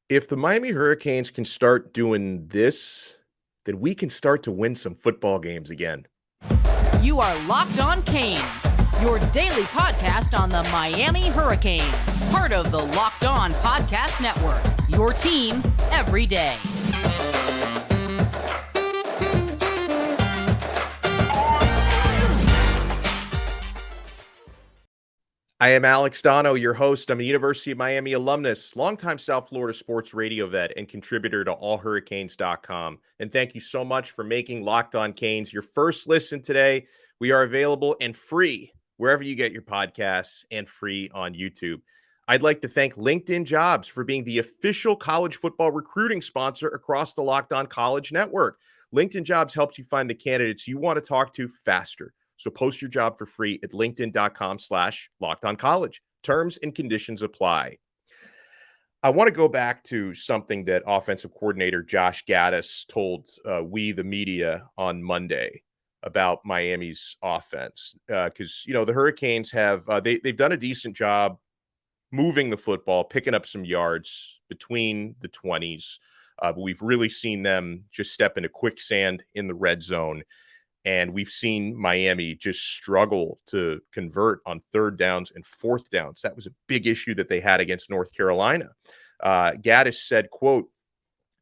If the Miami Hurricanes can start doing this, then we can start to win some football games again. You are Locked On Canes, your daily podcast on the Miami Hurricanes, part of the Locked On Podcast Network, your team every day. I am Alex Donno, your host. I'm a University of Miami alumnus, longtime South Florida sports radio vet, and contributor to allhurricanes.com. And thank you so much for making Locked On Canes your first listen today. We are available and free wherever you get your podcasts and free on YouTube. I'd like to thank LinkedIn Jobs for being the official college football recruiting sponsor across the Locked On College Network. LinkedIn Jobs helps you find the candidates you want to talk to faster. So post your job for free at linkedin.com/lockedoncollege. Terms and conditions apply. I want to go back to something that offensive coordinator Josh Gattis told we, the media, on Monday about Miami's offense. Because, the Hurricanes have they've done a decent job moving the football, picking up some yards between the 20s. But we've really seen them just step into quicksand in the red zone. And we've seen Miami just struggle to convert on third downs and fourth downs. That was a big issue that they had against North Carolina. Gattis said, quote,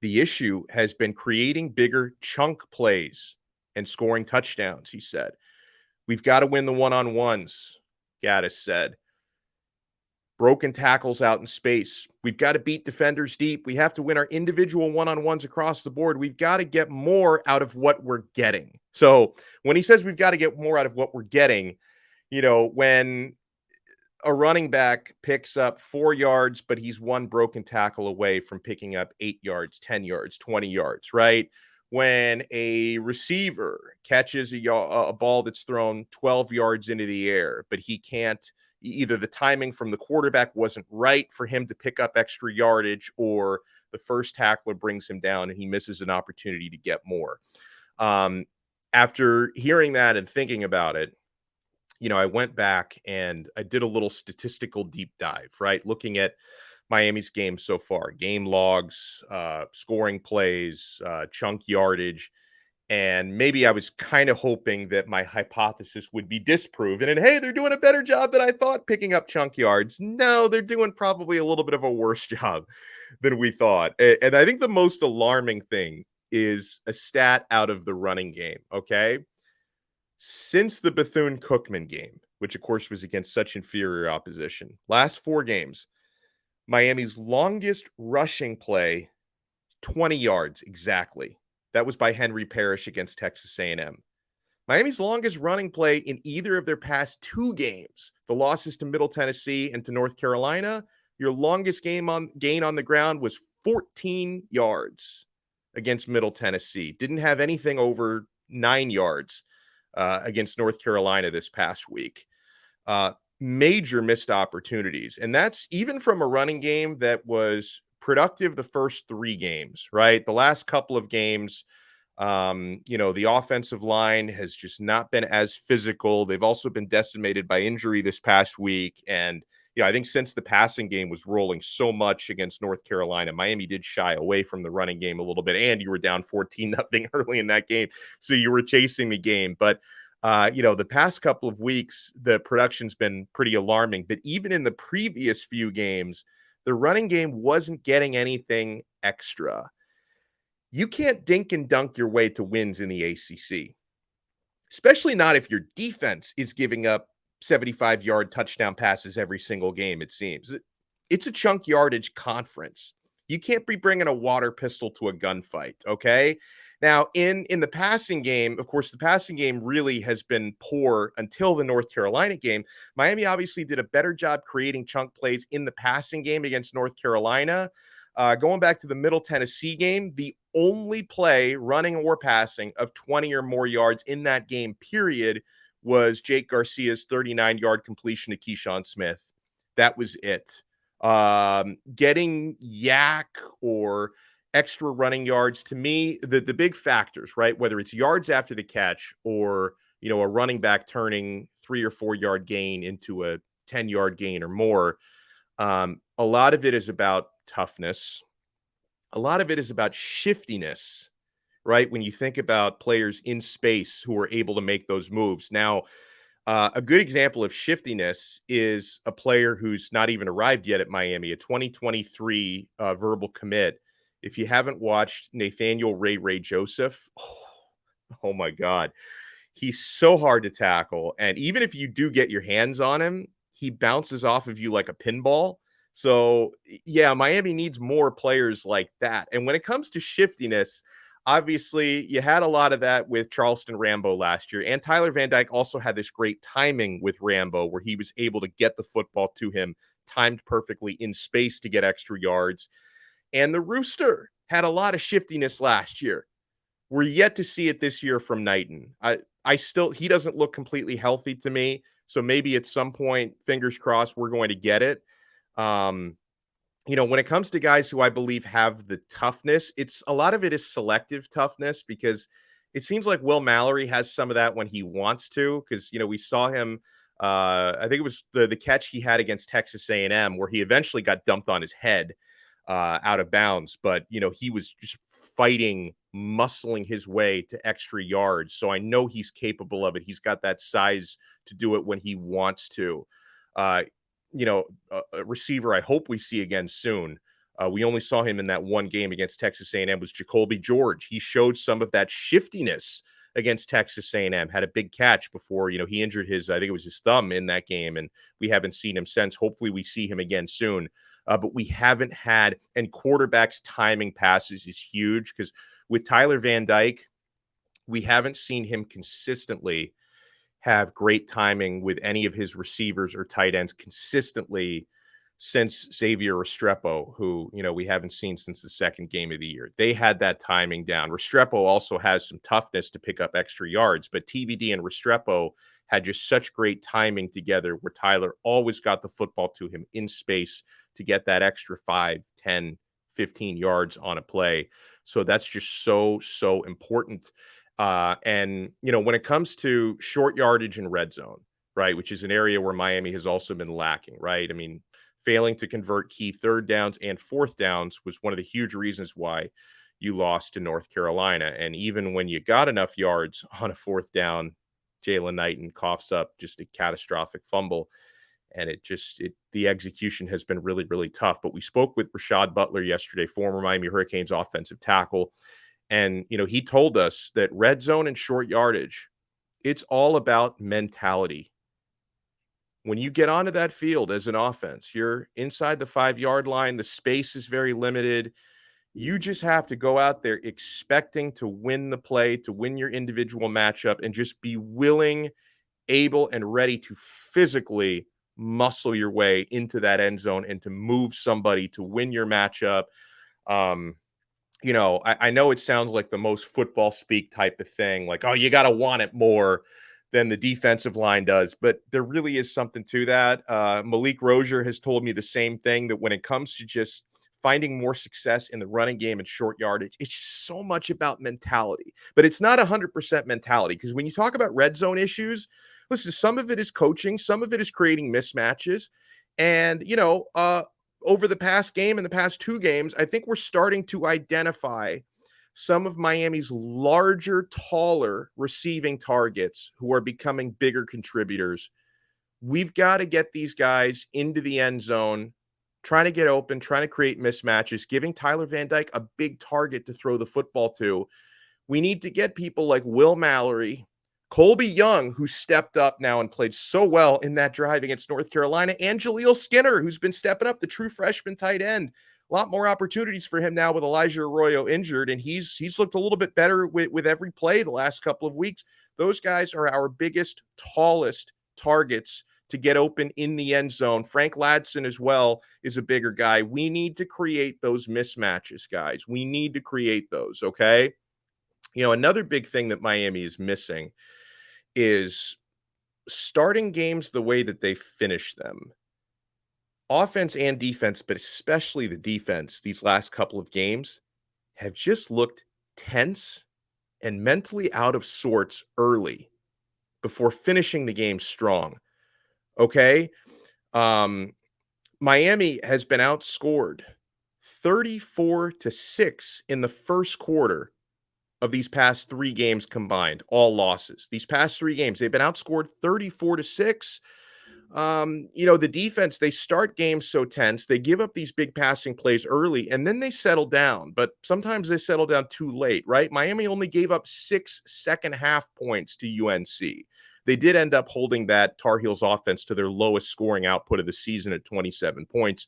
"The issue has been creating bigger chunk plays and scoring touchdowns," he said. "We've got to win the one-on-ones," Gattis said. "Broken tackles out in space. We've got to beat defenders deep. We have to win our individual one-on-ones across the board. We've got to get more out of what we're getting." So when he says we've got to get more out of what we're getting, when a running back picks up 4 yards, but he's one broken tackle away from picking up 8 yards, 10 yards, 20 yards, right? When a receiver catches a ball that's thrown 12 yards into the air, but he can't, either the timing from the quarterback wasn't right for him to pick up extra yardage, or the first tackler brings him down and he misses an opportunity to get more. After hearing that and thinking about it, I went back and I did a little statistical deep dive, right? Looking at Miami's game so far, game logs, scoring plays, chunk yardage. And maybe I was kind of hoping that my hypothesis would be disproven. And hey, they're doing a better job than I thought picking up chunk yards. No, they're doing probably a little bit of a worse job than we thought. And I think the most alarming thing is a stat out of the running game. Okay. Since the Bethune-Cookman game, which of course was against such inferior opposition, last 4 games, Miami's longest rushing play, 20 yards exactly. That was by Henry Parrish against Texas A&M. Miami's longest running play in either of their past 2 games, the losses to Middle Tennessee and to North Carolina, your longest gain on the ground was 14 yards against Middle Tennessee. Didn't have anything over 9 yards against North Carolina this past week. Major missed opportunities. And that's even from a running game that was productive the first 3 games, right? The last couple of games, the offensive line has just not been as physical. They've also been decimated by injury this past week. And, I think since the passing game was rolling so much against North Carolina, Miami did shy away from the running game a little bit. And you were down 14-0 early in that game. So you were chasing the game. But, the past couple of weeks, the production's been pretty alarming. But even in the previous few games, the running game wasn't getting anything extra. You can't dink and dunk your way to wins in the ACC, especially not if your defense is giving up 75-yard touchdown passes every single game, it seems. It's a chunk yardage conference. You can't be bringing a water pistol to a gunfight, okay? Now, in the passing game, of course, the passing game really has been poor until the North Carolina game. Miami obviously did a better job creating chunk plays in the passing game against North Carolina. Going back to the Middle Tennessee game, the only play, running or passing, of 20 or more yards in that game, period, was Jake Garcia's 39-yard completion to Keyshawn Smith. That was it. Getting yak or extra running yards, to me, the big factors, right? Whether it's yards after the catch or, a running back turning 3 or 4 yard gain into a 10-yard gain or more. A lot of it is about toughness. a lot of it is about shiftiness, right? When you think about players in space who are able to make those moves. Now, a good example of shiftiness is a player who's not even arrived yet at Miami, a 2023 verbal commit. If you haven't watched Nathaniel Ray Joseph, oh my God, he's so hard to tackle. And even if you do get your hands on him, he bounces off of you like a pinball. So, yeah, Miami needs more players like that. And when it comes to shiftiness, obviously, you had a lot of that with Charleston Rambo last year. And Tyler Van Dyke also had this great timing with Rambo where he was able to get the football to him, timed perfectly in space to get extra yards. And the Rooster had a lot of shiftiness last year. We're yet to see it this year from Knighton. He doesn't look completely healthy to me. So maybe at some point, fingers crossed, we're going to get it. When it comes to guys who I believe have the toughness, a lot of it is selective toughness because it seems like Will Mallory has some of that when he wants to. Because we saw him. I think it was the catch he had against Texas A&M where he eventually got dumped on his head out of bounds, but he was just fighting, muscling his way to extra yards. So I know he's capable of it. He's got that size to do it when he wants to. A receiver I hope we see again soon. We only saw him in that one game against Texas A&M was Jacoby George. He showed some of that shiftiness against Texas A&M, had a big catch before, he injured I think it was his thumb in that game, and we haven't seen him since. Hopefully we see him again soon. But we haven't had, and quarterbacks timing passes is huge because with Tyler Van Dyke, we haven't seen him consistently have great timing with any of his receivers or tight ends consistently since Xavier Restrepo, who, we haven't seen since the second game of the year. They had that timing down. Restrepo also has some toughness to pick up extra yards, but TVD and Restrepo had just such great timing together where Tyler always got the football to him in space to get that extra 5, 10, 15 yards on a play. So that's just so important. And when it comes to short yardage and red zone, right, which is an area where Miami has also been lacking, right? I mean, failing to convert key third downs and fourth downs was one of the huge reasons why you lost to North Carolina. And even when you got enough yards on a fourth down, Jalen Knighton coughs up just a catastrophic fumble. And the execution has been really, really tough. But we spoke with Rashad Butler yesterday, former Miami Hurricanes offensive tackle. And, he told us that red zone and short yardage, it's all about mentality. When you get onto that field as an offense, you're inside the 5-yard line. The space is very limited. You just have to go out there expecting to win the play, to win your individual matchup, and just be willing, able, and ready to physically muscle your way into that end zone and to move somebody to win your matchup. I know it sounds like the most football speak type of thing, like, oh, you got to want it more than the defensive line does, but there really is something to that. Malik Rozier has told me the same thing, that when it comes to just finding more success in the running game and short yardage, it's just so much about mentality. But it's not 100% mentality, because when you talk about red zone issues, listen, some of it is coaching, some of it is creating mismatches. And, over the past game and the past 2 games, I think we're starting to identify some of Miami's larger, taller receiving targets who are becoming bigger contributors. We've got to get these guys into the end zone, trying to get open, trying to create mismatches, giving Tyler Van Dyke a big target to throw the football to. We need to get people like Will Mallory, Colbie Young, who stepped up now and played so well in that drive against North Carolina, and Jaleel Skinner, who's been stepping up, the true freshman tight end. A lot more opportunities for him now with Elijah Arroyo injured, and he's looked a little bit better with every play the last couple of weeks. Those guys are our biggest, tallest targets to get open in the end zone. Frank Ladson as well is a bigger guy. We need to create those mismatches, guys. We need to create those, okay? Another big thing that Miami is missing is starting games the way that they finish them. Offense and defense, but especially the defense, these last couple of games have just looked tense and mentally out of sorts early before finishing the game strong. Okay? Miami has been outscored 34-6 in the first quarter of these past 3 games combined, all losses. These past 3 games, they've been outscored 34-6. The defense, they start games so tense, they give up these big passing plays early, and then they settle down. But sometimes they settle down too late, right? Miami only gave up 6 second half points to UNC. They did end up holding that Tar Heels offense to their lowest scoring output of the season at 27 points,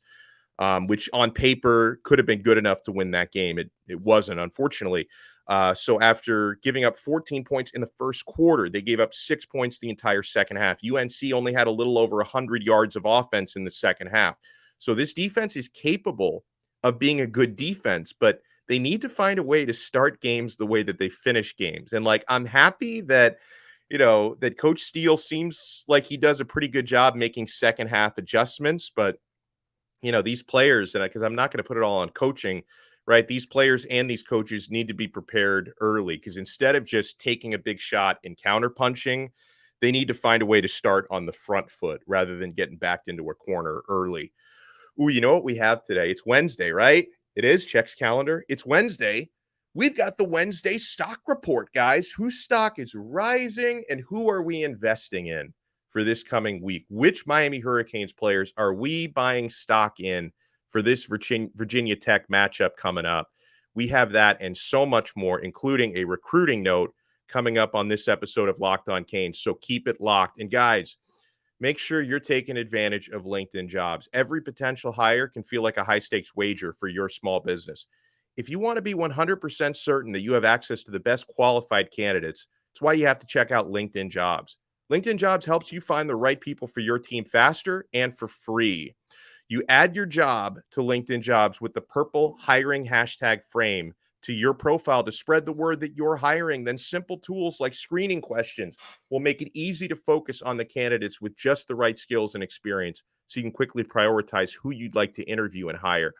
which on paper could have been good enough to win that game. It wasn't, unfortunately. So after giving up 14 points in the first quarter, they gave up 6 points the entire second half. UNC only had a little over 100 yards of offense in the second half. So this defense is capable of being a good defense, but they need to find a way to start games the way that they finish games. And I'm happy that, that Coach Steele seems like he does a pretty good job making second half adjustments, but these players, and because I'm not going to put it all on coaching, right? These players and these coaches need to be prepared early, because instead of just taking a big shot and counterpunching, they need to find a way to start on the front foot rather than getting backed into a corner early. Ooh, you know what we have today? It's Wednesday, right? It is. Check's calendar. It's Wednesday. We've got the Wednesday stock report, guys. Whose stock is rising and who are we investing in for this coming week? Which Miami Hurricanes players are we buying stock in for this Virginia Tech matchup coming up? We have that and so much more, including a recruiting note coming up on this episode of Locked On Canes. So keep it locked. And guys, make sure you're taking advantage of LinkedIn Jobs. Every potential hire can feel like a high-stakes wager for your small business. If you want to be 100% certain that you have access to the best qualified candidates, it's why you have to check out LinkedIn Jobs. LinkedIn Jobs helps you find the right people for your team faster and for free. You add your job to LinkedIn Jobs with the purple hiring hashtag frame to your profile to spread the word that you're hiring. Then simple tools like screening questions will make it easy to focus on the candidates with just the right skills and experience, so you can quickly prioritize who you'd like to interview and hire.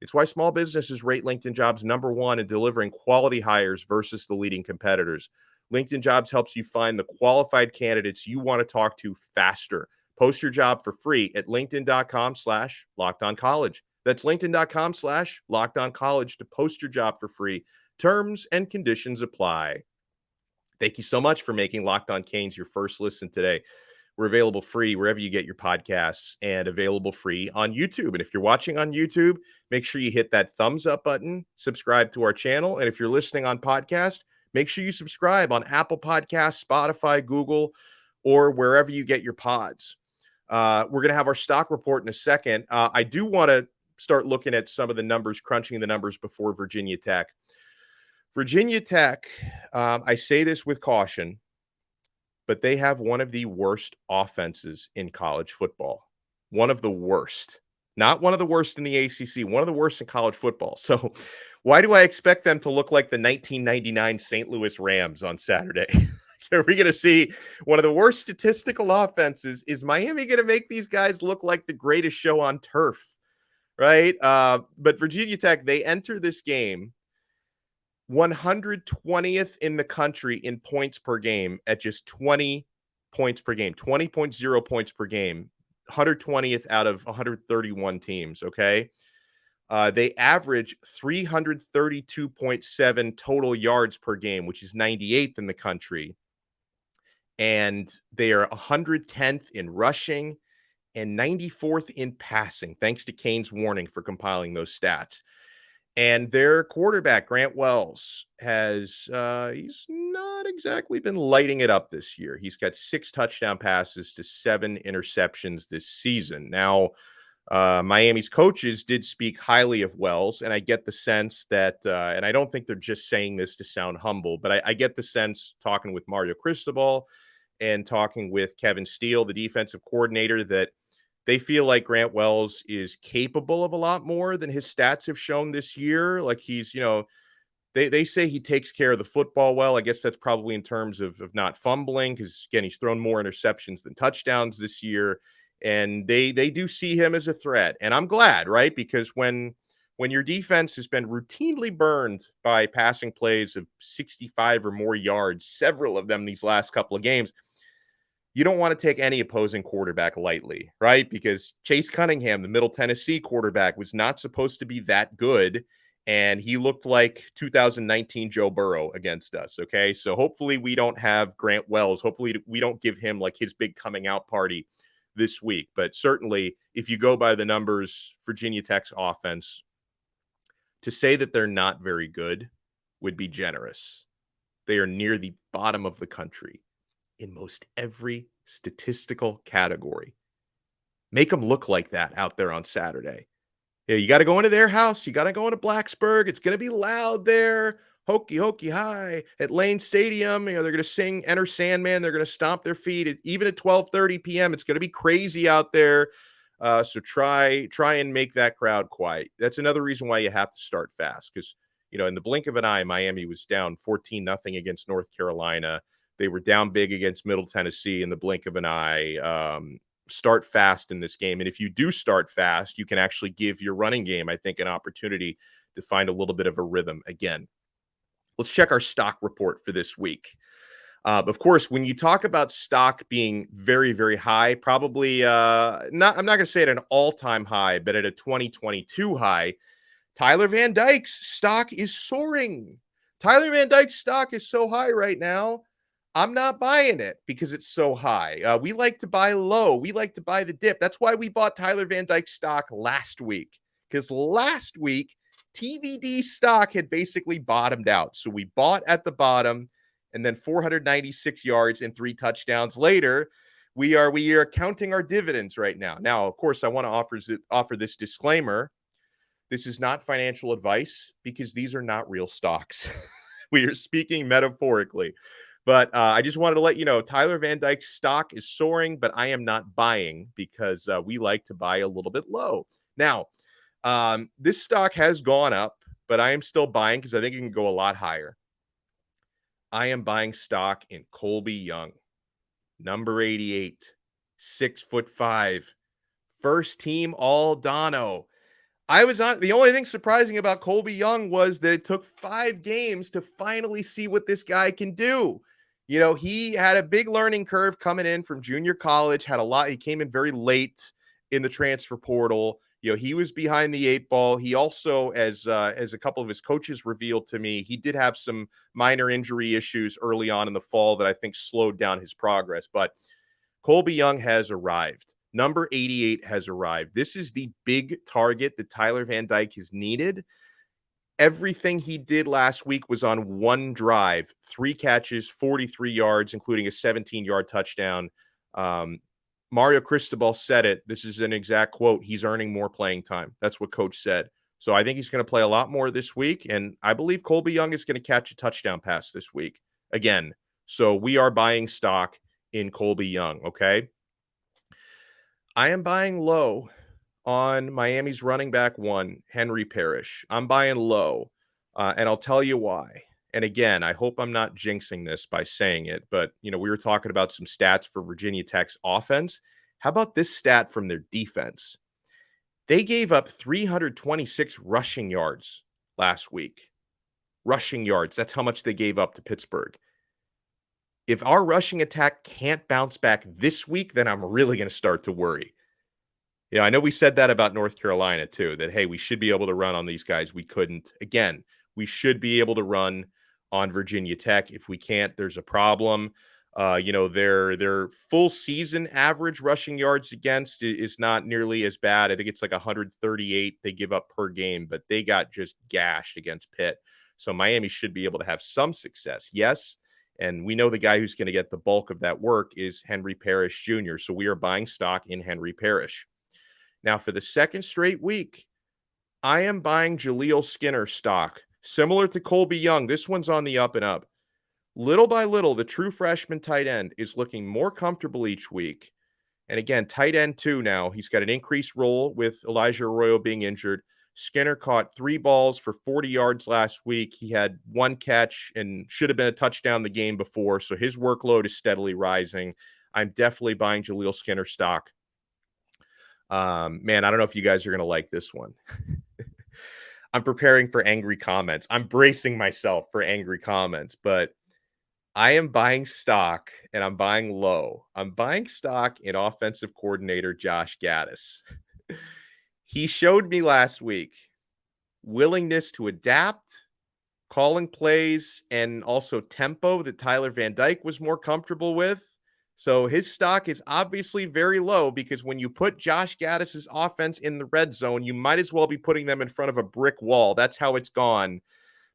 It's why small businesses rate LinkedIn Jobs #1 in delivering quality hires versus the leading competitors. LinkedIn Jobs helps you find the qualified candidates you want to talk to faster. Post your job for free at linkedin.com/lockedoncollege. That's linkedin.com/lockedoncollege to post your job for free. Terms and conditions apply. Thank you so much for making Locked On Canes your first listen today. We're available free wherever you get your podcasts and available free on YouTube. And if you're watching on YouTube, make sure you hit that thumbs up button, subscribe to our channel. And if you're listening on podcast, make sure you subscribe on Apple Podcasts, Spotify, Google, or wherever you get your pods. We're going to have our stock report in a second. I do want to start looking at some of the numbers, crunching the numbers before Virginia Tech. Virginia Tech, I say this with caution, but they have one of the worst offenses in college football. One of the worst. Not one of the worst in the ACC, one of the worst in college football. So why do I expect them to look like the 1999 St. Louis Rams on Saturday? Are we going to see one of the worst statistical offenses? Is Miami going to make these guys look like the greatest show on turf? Right? But Virginia Tech, they enter this game 120th in the country in points per game at just 20 points per game, 20.0 points per game, 120th out of 131 teams, okay? They average 332.7 total yards per game, which is 98th in the country. And they are 110th in rushing and 94th in passing, thanks to Kane's warning for compiling those stats. And their quarterback, Grant Wells, he's not exactly been lighting it up this year. He's got 6 touchdown passes to 7 interceptions this season. Now, Miami's coaches did speak highly of Wells, and I get the sense that, and I don't think they're just saying this to sound humble, but I get the sense, talking with Mario Cristobal and talking with Kevin Steele, the defensive coordinator, that they feel like Grant Wells is capable of a lot more than his stats have shown this year. Like he's, they say he takes care of the football well. I guess that's probably in terms of not fumbling, because, again, he's thrown more interceptions than touchdowns this year. And they do see him as a threat. And I'm glad, right? Because when your defense has been routinely burned by passing plays of 65 or more yards, several of them these last couple of games, you don't want to take any opposing quarterback lightly, right? Because Chase Cunningham, the Middle Tennessee quarterback, was not supposed to be that good. And he looked like 2019 Joe Burrow against us. Okay. So hopefully we don't have Grant Wells. Hopefully we don't give him like his big coming out party this week. But certainly, if you go by the numbers, Virginia Tech's offense, to say that they're not very good would be generous. They are near the bottom of the country in most every statistical category. Make them look like that out there on Saturday. Yeah, you got to go into their house. You got to go into Blacksburg. It's going to be loud there. Hokey, hokey, hi at Lane Stadium. They're going to sing Enter Sandman. They're going to stomp their feet. Even at 12:30 p.m., it's going to be crazy out there. So try and make that crowd quiet. That's another reason why you have to start fast because, in the blink of an eye, Miami was down 14-0 against North Carolina. They were down big against Middle Tennessee in the blink of an eye. Start fast in this game. And if you do start fast, you can actually give your running game, I think, an opportunity to find a little bit of a rhythm again. Let's check our stock report for this week. Of course, when you talk about stock being very, very high, probably I'm not going to say at an all-time high, but at a 2022 high, Tyler Van Dyke's stock is soaring. Tyler Van Dyke's stock is so high right now. I'm not buying it because it's so high. We like to buy low. We like to buy the dip. That's why we bought Tyler Van Dyke stock last week, because last week, TVD stock had basically bottomed out. So we bought at the bottom, and then 496 yards and 3 touchdowns later, we are counting our dividends right now. Now, of course, I want to offer this disclaimer. This is not financial advice because these are not real stocks. We are speaking metaphorically. But I just wanted to let you know, Tyler Van Dyke's stock is soaring, but I am not buying because we like to buy a little bit low. Now, this stock has gone up, but I am still buying because I think it can go a lot higher. I am buying stock in Colbie Young, number 88, 6'5", first team all Donno. The only thing surprising about Colbie Young was that it took 5 games to finally see what this guy can do. He had a big learning curve coming in from junior college, he came in very late in the transfer portal. He was behind the 8 ball. He also, as a couple of his coaches revealed to me, he did have some minor injury issues early on in the fall that I think slowed down his progress. But Colbie Young has arrived. Number 88 has arrived. This is the big target that Tyler Van Dyke has needed. Everything he did last week was on one drive, 3 catches, 43 yards, including a 17-yard touchdown. Mario Cristobal said it. This is an exact quote. He's earning more playing time. That's what coach said. So I think he's going to play a lot more this week. And I believe Colbie Young is going to catch a touchdown pass this week again. So we are buying stock in Colbie Young. Okay. I am buying low on Miami's running back 1, Henry Parrish. I'm buying low, and I'll tell you why. And again, I hope I'm not jinxing this by saying it, but, we were talking about some stats for Virginia Tech's offense. How about this stat from their defense? They gave up 326 rushing yards last week. Rushing yards. That's how much they gave up to Pittsburgh. If our rushing attack can't bounce back this week, then I'm really going to start to worry. I know we said that about North Carolina too, that, hey, we should be able to run on these guys. We couldn't. Again, we should be able to run on Virginia Tech. If we can't, there's a problem. Their full season average rushing yards against is not nearly as bad. I think it's like 138 they give up per game, but they got just gashed against Pitt. So Miami should be able to have some success. Yes. And we know the guy who's going to get the bulk of that work is Henry Parrish Jr. So we are buying stock in Henry Parrish. Now, for the second straight week, I am buying Jaleel Skinner stock, similar to Colbie Young. This one's on the up and up. Little by little, the true freshman tight end is looking more comfortable each week. And again, tight end 2 now. He's got an increased role with Elijah Arroyo being injured. Skinner caught 3 balls for 40 yards last week. He had 1 catch and should have been a touchdown the game before. So his workload is steadily rising. I'm definitely buying Jaleel Skinner stock. Man, I don't know if you guys are going to like this one. I'm preparing for angry comments. I'm bracing myself for angry comments, but I am buying stock and I'm buying low. I'm buying stock in offensive coordinator Josh Gattis. He showed me last week willingness to adapt, calling plays, and also tempo that Tyler Van Dyke was more comfortable with. So his stock is obviously very low because when you put Josh Gattis's offense in the red zone, you might as well be putting them in front of a brick wall. That's how it's gone.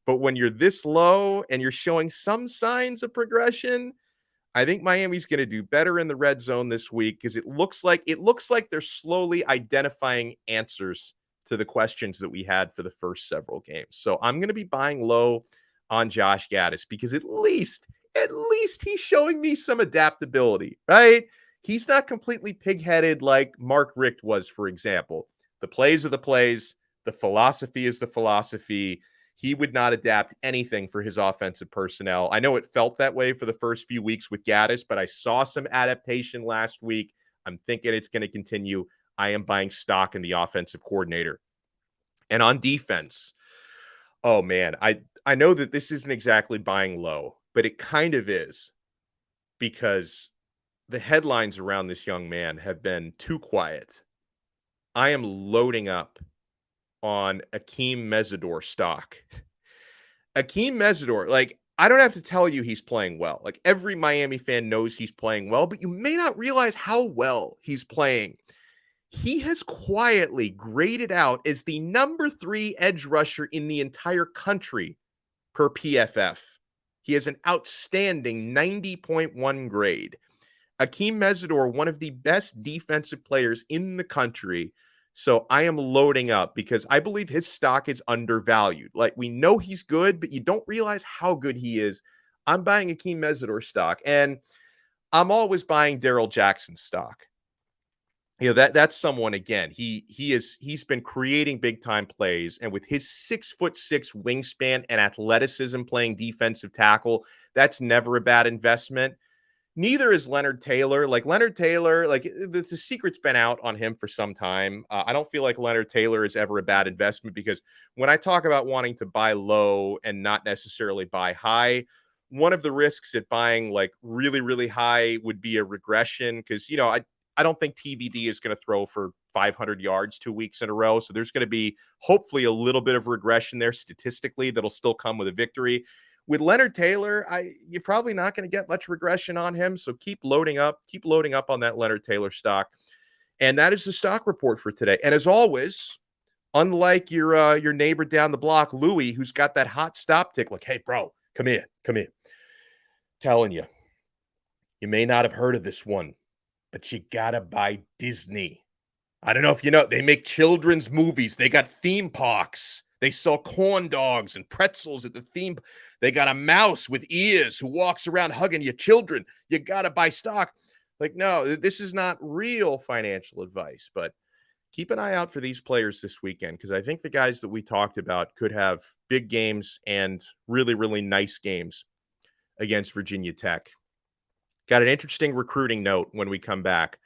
But when you're this low and you're showing some signs of progression, I think Miami's going to do better in the red zone this week because it looks like they're slowly identifying answers to the questions that we had for the first several games. So I'm going to be buying low on Josh Gattis because at least he's showing me some adaptability, right? He's not completely pig-headed like Mark Richt was, for example. The plays are the plays, the philosophy is the philosophy. He would not adapt anything for his offensive personnel. I know it felt that way for the first few weeks with Gaddis, but I saw some adaptation last week. I'm thinking it's going to continue. I am buying stock in the offensive coordinator. And on defense, oh man, I know that this isn't exactly buying low, but it kind of is because the headlines around this young man have been too quiet. I am loading up on Akheem Mesidor stock. Akheem Mesidor, like, I don't have to tell you he's playing well. Like, every Miami fan knows he's playing well, but you may not realize how well he's playing. He has quietly graded out as the number 3 edge rusher in the entire country per PFF. He has an outstanding 90.1 grade. Akheem Mesidor, one of the best defensive players in the country. So I am loading up because I believe his stock is undervalued. Like, we know he's good, but you don't realize how good he is. I'm buying Akheem Mesidor stock, and I'm always buying Darrell Jackson stock. That's someone, again. He's been creating big time plays, and with his 6'6" wingspan and athleticism playing defensive tackle, that's never a bad investment. Neither is Leonard Taylor. Like, Leonard Taylor, like, the secret's been out on him for some time. I don't feel like Leonard Taylor is ever a bad investment because when I talk about wanting to buy low and not necessarily buy high, one of the risks at buying like really, really high would be a regression because, I don't think TVD is going to throw for 500 yards 2 weeks in a row. So there's going to be hopefully a little bit of regression there statistically that'll still come with a victory. With Leonard Taylor, you're probably not going to get much regression on him. So keep loading up on that Leonard Taylor stock. And that is the stock report for today. And as always, unlike your neighbor down the block, Louie, who's got that hot stop tick, like, hey, bro, come here. Telling you, you may not have heard of this one, but you gotta buy Disney. I don't know if you know, they make children's movies. They got theme parks. They sell corn dogs and pretzels at the theme. They got a mouse with ears who walks around hugging your children. You got to buy stock. Like, no, this is not real financial advice, but keep an eye out for these players this weekend because I think the guys that we talked about could have big games and really, really nice games against Virginia Tech. Got an interesting recruiting note when we come back.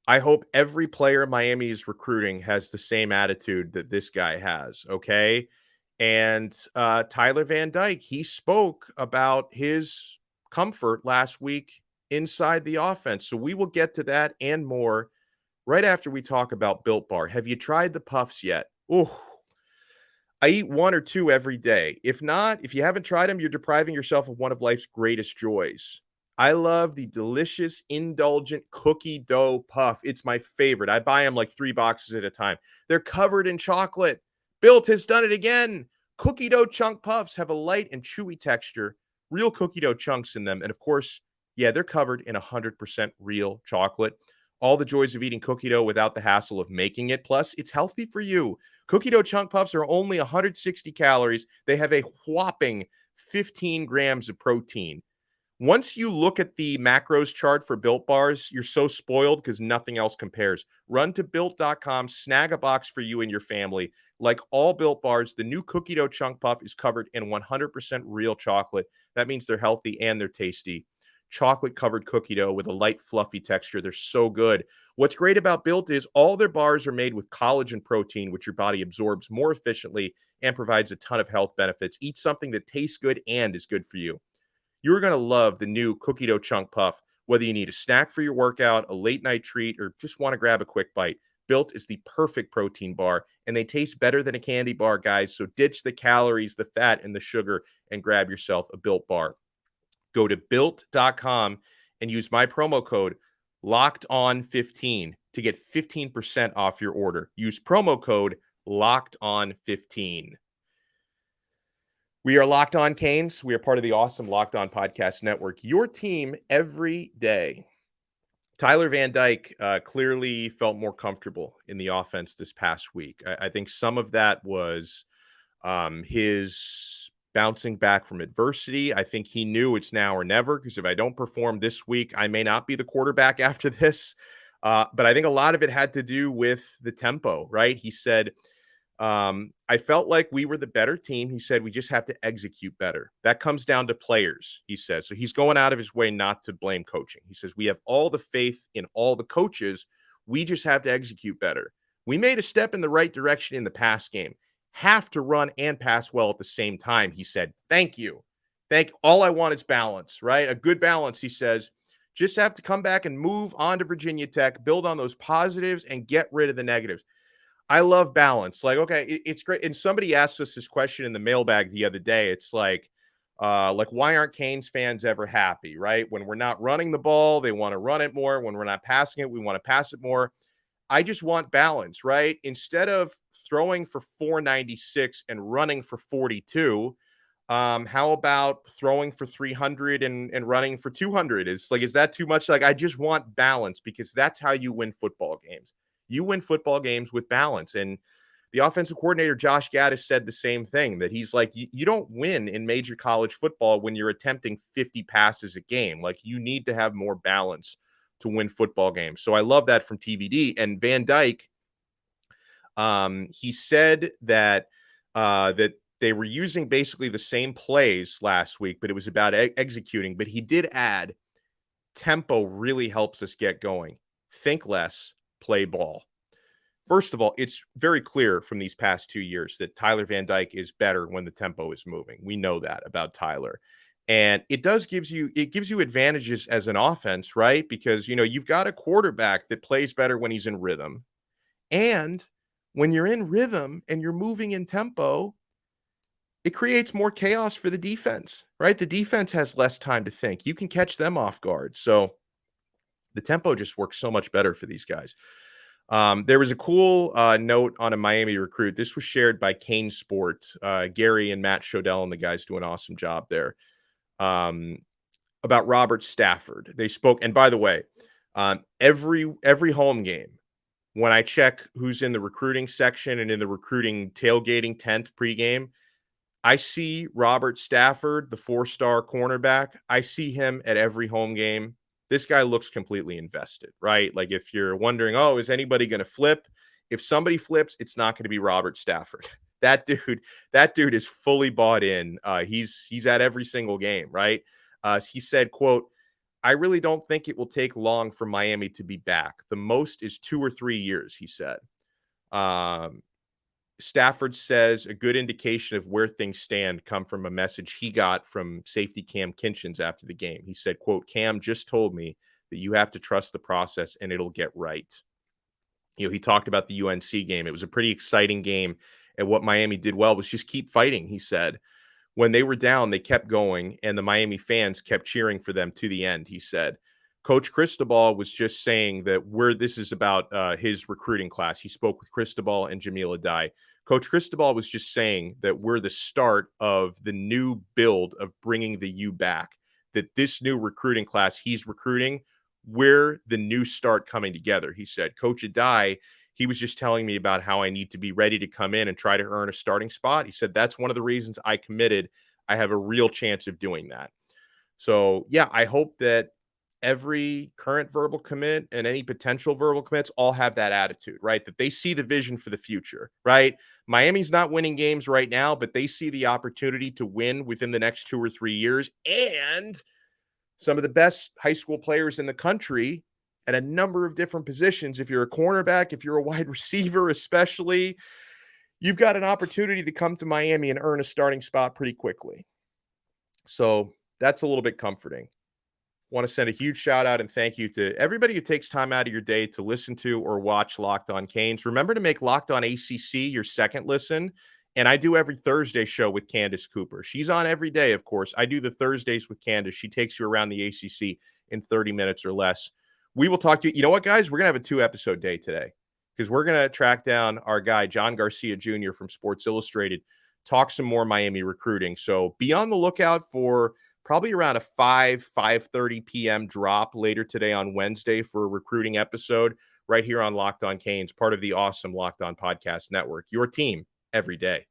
I hope every player Miami is recruiting has the same attitude that this guy has, okay? And Tyler Van Dyke, he spoke about his comfort last week inside the offense. So we will get to that and more right after we talk about Built Bar. Have you tried the puffs yet? Ooh, I eat 1 or 2 every day. If not, if you haven't tried them, you're depriving yourself of one of life's greatest joys. I love the delicious, indulgent cookie dough puff. It's my favorite. I buy them like 3 boxes at a time. They're covered in chocolate. Built has done it again. Cookie dough chunk puffs have a light and chewy texture, real cookie dough chunks in them. And of course, yeah, they're covered in 100% real chocolate. All the joys of eating cookie dough without the hassle of making it. Plus, it's healthy for you. Cookie dough chunk puffs are only 160 calories. They have a whopping 15 grams of protein. Once you look at the macros chart for Built Bars, you're so spoiled because nothing else compares. Run to Built.com, snag a box for you and your family. Like all Built Bars, the new cookie dough chunk puff is covered in 100% real chocolate. That means they're healthy and they're tasty. Chocolate-covered cookie dough with a light, fluffy texture. They're so good. What's great about Built is all their bars are made with collagen protein, which your body absorbs more efficiently and provides a ton of health benefits. Eat something that tastes good and is good for you. You're going to love the new cookie dough chunk puff, whether you need a snack for your workout, a late night treat, or just want to grab a quick bite. Built is the perfect protein bar, and they taste better than a candy bar, guys. So ditch the calories, the fat, and the sugar, and grab yourself a Built bar. Go to built.com and use my promo code LOCKEDON15 to get 15% off your order. Use promo code LOCKEDON15. We are Locked On Canes. We are part of the awesome Locked On Podcast Network, your team every day. Tyler Van Dyke clearly felt more comfortable in the offense this past week. I think some of that was his bouncing back from adversity. I think he knew it's now or never, because if I don't perform this week, I may not be the quarterback after this. But I think a lot of it had to do with the tempo, right? He said, I felt like we were the better team. He said, we just have to execute better. That comes down to players, he says. So he's going out of his way not to blame coaching. He says, we have all the faith in all the coaches. We just have to execute better. We made a step in the right direction in the pass game. Have to run and pass well at the same time. He said, thank you. All I want is balance, right? A good balance, he says. Just have to come back and move on to Virginia Tech, build on those positives and get rid of the negatives. I love balance. Like, okay, it's great. And somebody asked us this question in the mailbag the other day. It's like, why aren't Canes fans ever happy, right? When we're not running the ball, they want to run it more. When we're not passing it, we want to pass it more. I just want balance, right? Instead of throwing for 496 and running for 42, how about throwing for 300 and running for 200? Is that too much? Like, I just want balance, because that's how you win football games. You win football games with balance. And the offensive coordinator, Josh Gattis, said the same thing, that he's like, you don't win in major college football when you're attempting 50 passes a game. Like, you need to have more balance to win football games. So I love that from TVD. And Van Dyke, he said that that they were using basically the same plays last week, but it was about executing. But he did add, tempo really helps us get going. Think less, play ball. First of all, it's very clear from these past 2 years that Tyler Van Dyke is better when the tempo is moving. We know that about Tyler. And it gives you advantages as an offense, right? Because, you've got a quarterback that plays better when he's in rhythm. And when you're in rhythm and you're moving in tempo, it creates more chaos for the defense, right? The defense has less time to think. You can catch them off guard. So the tempo just works so much better for these guys. There was a cool note on a Miami recruit. This was shared by Kane Sport. Gary and Matt Shodell and the guys do an awesome job there. About Robert Stafford. They spoke, and by the way, every home game, when I check who's in the recruiting section and in the recruiting tailgating tent pregame, I see Robert Stafford, the 4-star cornerback. I see him at every home game. This guy looks completely invested, right? Like, if you're wondering, oh, is anybody going to flip? If somebody flips, it's not going to be Robert Stafford. That dude is fully bought in. He's at every single game, right? He said, quote, I really don't think it will take long for Miami to be back. The most is 2 or 3 years, he said. Stafford says a good indication of where things stand come from a message he got from safety Cam Kinchins after the game. He said, quote, Cam just told me that you have to trust the process and it'll get right. He talked about the UNC game. It was a pretty exciting game. And what Miami did well was just keep fighting, he said. When they were down, they kept going, and the Miami fans kept cheering for them to the end, he said. Coach Cristobal was just saying that this is about his recruiting class. He spoke with Cristobal and Jamil Adai. Coach Cristobal was just saying that we're the start of the new build of bringing the U back, that this new recruiting class he's recruiting, we're the new start coming together, he said. Coach Adai, he was just telling me about how I need to be ready to come in and try to earn a starting spot. He said, that's one of the reasons I committed. I have a real chance of doing that. So, yeah, I hope that every current verbal commit and any potential verbal commits all have that attitude, right? That they see the vision for the future, right? Miami's not winning games right now, but they see the opportunity to win within the next 2 or 3 years. And some of the best high school players in the country at a number of different positions. If you're a cornerback, if you're a wide receiver, especially, you've got an opportunity to come to Miami and earn a starting spot pretty quickly. So That's a little bit comforting. Want to send a huge shout out and thank you to everybody who takes time out of your day to listen to or watch Locked On Canes. Remember to make Locked On ACC your second listen. And I do every Thursday show with Candace Cooper. She's on every day, of course. I do the Thursdays with Candace. She takes you around the ACC in 30 minutes or less. We will talk to you. You know what, guys? We're going to have a 2-episode day today because we're going to track down our guy, John Garcia Jr. from Sports Illustrated, talk some more Miami recruiting. So be on the lookout for probably around a 5:30 p.m. drop later today on Wednesday for a recruiting episode right here on Locked On Canes, part of the awesome Locked On Podcast Network, your team every day.